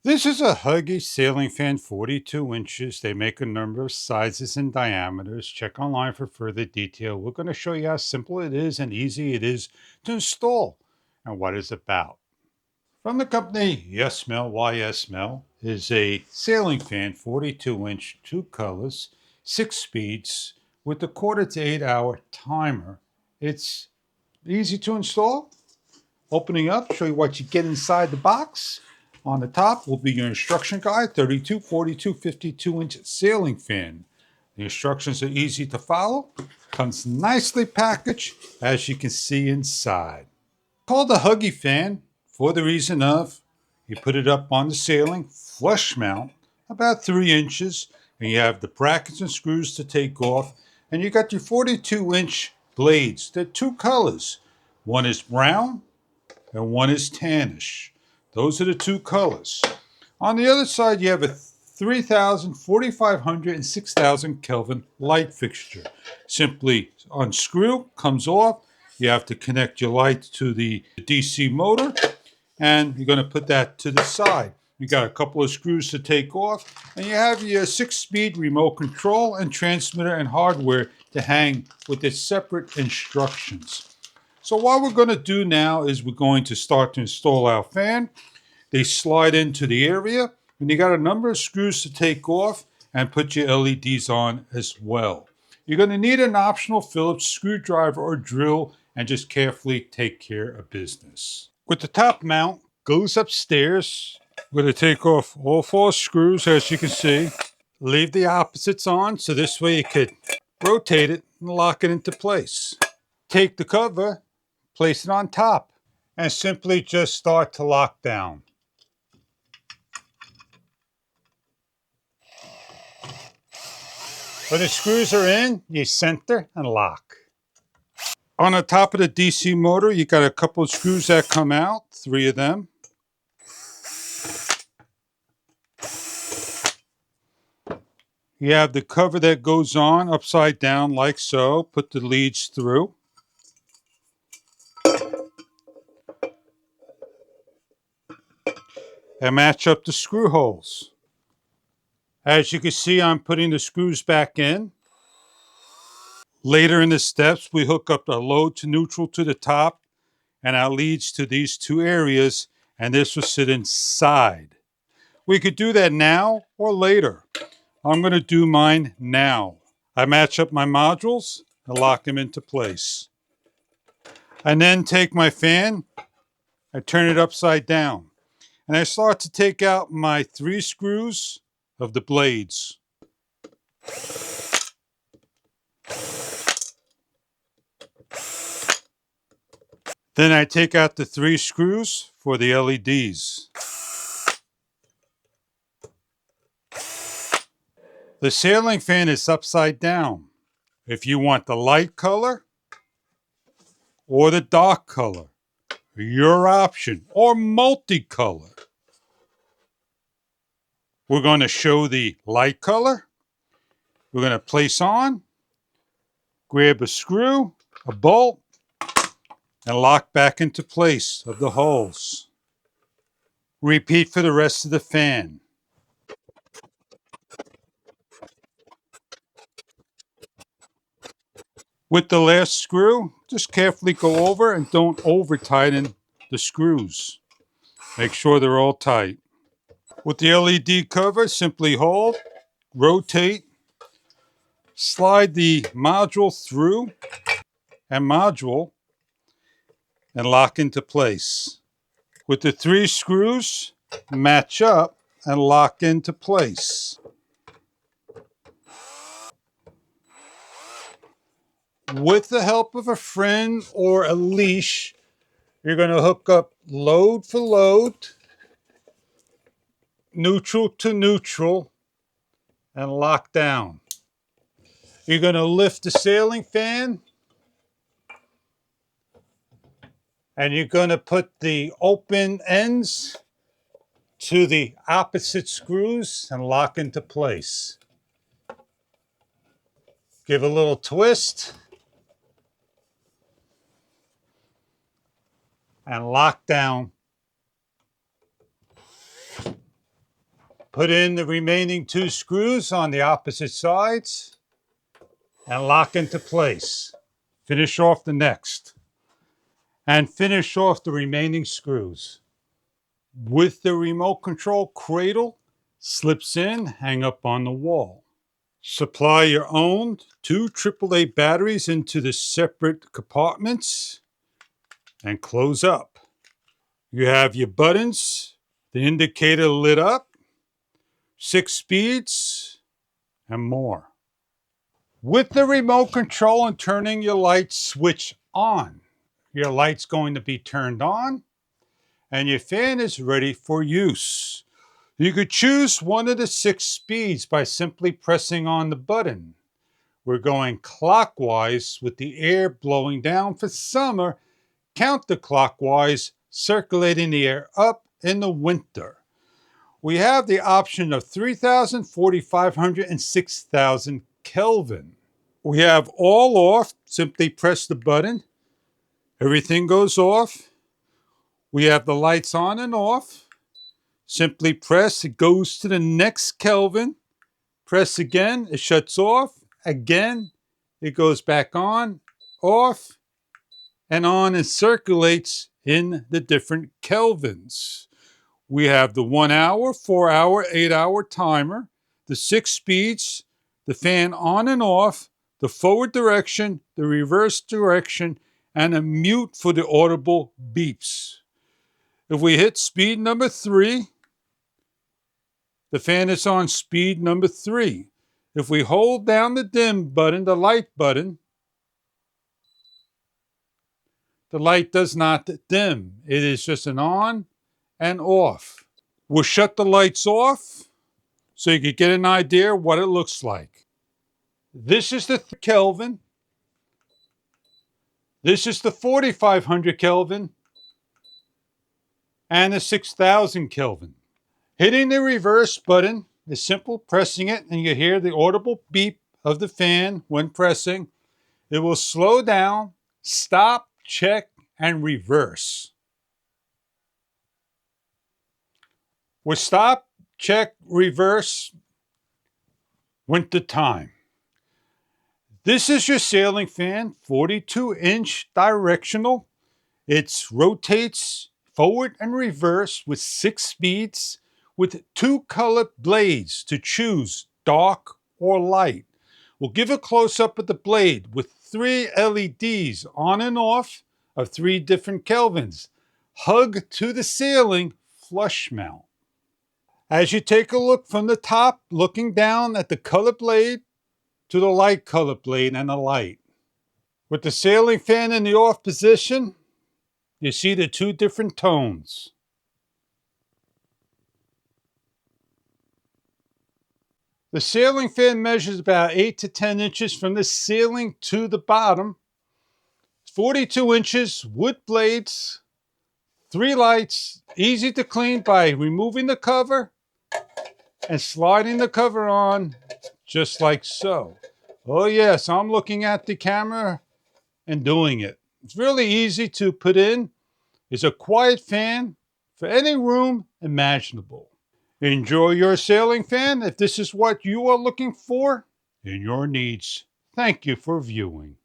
This is a Huggies ceiling fan, 42 inches. They make a number of sizes and diameters. Check online for further detail. We're going to show you how simple it is and easy it is to install and what it's about. From the company YSMELL is a ceiling fan, 42 inch, two colors, 6 speeds with a quarter to 8 hour timer. It's easy to install. Opening up, show you what you get inside the box. On the top will be your instruction guide, 32, 42, 52-inch ceiling fan. The instructions are easy to follow. Comes nicely packaged, as you can see inside. Called a Huggy fan for the reason of you put it up on the ceiling, flush mount, about 3 inches, and you have the brackets and screws to take off, and you got your 42-inch blades. They're two colors. One is brown, and one is tannish. Those are the two colors. On the other side, you have a 3,000, 4,500, and 6,000 Kelvin light fixture. Simply unscrew, comes off. You have to connect your light to the DC motor, and you're going to put that to the side. You got a couple of screws to take off, and you have your 6-speed remote control and transmitter and hardware to hang with its separate instructions. So what we're going to do now is we're going to start to install our fan. They slide into the area, and you got a number of screws to take off and put your LEDs on as well. You're going to need an optional Phillips screwdriver or drill and just carefully take care of business. With the top mount, goes upstairs. We're going to take off all 4 screws, as you can see. Leave the opposites on, so this way you could rotate it and lock it into place. Take the cover, place it on top, and simply just start to lock down. When the screws are in, you center and lock. On the top of the DC motor, you got a couple of screws that come out, 3 of them. You have the cover that goes on upside down like so. Put the leads through. And match up the screw holes. As you can see, I'm putting the screws back in. Later in the steps, we hook up the load to neutral to the top and our leads to these 2 areas, and this will sit inside. We could do that now or later. I'm going to do mine now. I match up my modules and lock them into place. I then take my fan, I turn it upside down, and I start to take out my 3 screws of the blades. Then I take out the 3 screws for the LEDs. The ceiling fan is upside down. If you want the light color or the dark color, your option, or multicolor. We're going to show the light color. We're going to place on, grab a screw, a bolt, and lock back into place of the holes. Repeat for the rest of the fan. With the last screw, just carefully go over and don't over tighten the screws. Make sure they're all tight. With the LED cover, simply hold, rotate, slide the module through and lock into place. With the 3 screws, match up and lock into place. With the help of a friend or a leash, you're going to hook up load for load, neutral to neutral, and lock down. You're going to lift the ceiling fan, and you're going to put the open ends to the opposite screws and lock into place. Give a little twist and lock down. Put in the remaining 2 screws on the opposite sides and lock into place. Finish off the next. And finish off the remaining screws. With the remote control cradle, slips in, hang up on the wall. Supply your own 2 AAA batteries into the separate compartments and close up. You have your buttons, the indicator lit up, 6 speeds, and more. With the remote control and turning your light switch on, your light's going to be turned on and your fan is ready for use. You could choose one of the 6 speeds by simply pressing on the button. We're going clockwise with the air blowing down for summer, counterclockwise circulating the air up in the winter. We have the option of 3,000, 4,500, and 6,000 Kelvin. We have all off. Simply press the button. Everything goes off. We have the lights on and off. Simply press, it goes to the next Kelvin. Press again, it shuts off. Again, it goes back on, off, and on and circulates in the different Kelvins. We have the 1 hour, 4 hour, 8 hour timer, the 6 speeds, the fan on and off, the forward direction, the reverse direction, and a mute for the audible beeps. If we hit speed number 3, the fan is on speed number 3. If we hold down the dim button, the light button, the light does not dim. It is just an on and off. We'll shut the lights off so you can get an idea what it looks like. This is the Kelvin. This is the 4,500 Kelvin and the 6,000 Kelvin. Hitting the reverse button is simple. Pressing it and you hear the audible beep of the fan when pressing. It will slow down, stop, check, and reverse. With stop, check, reverse, winter time. This is your ceiling fan, 42-inch directional. It rotates forward and reverse with 6 speeds with 2 color blades to choose, dark or light. We'll give a close-up of the blade with 3 LEDs on and off of 3 different Kelvins. Hug to the ceiling, flush mount. As you take a look from the top, looking down at the color blade to the light color blade and the light. With the ceiling fan in the off position, you see the 2 different tones. The ceiling fan measures about 8 to 10 inches from the ceiling to the bottom. 42 inches, wood blades, 3 lights, easy to clean by removing the cover and sliding the cover on just like so. Oh yes, I'm looking at the camera and doing it. It's really easy to put in. It's a quiet fan for any room imaginable. Enjoy your ceiling fan if this is what you are looking for in your needs. Thank you for viewing.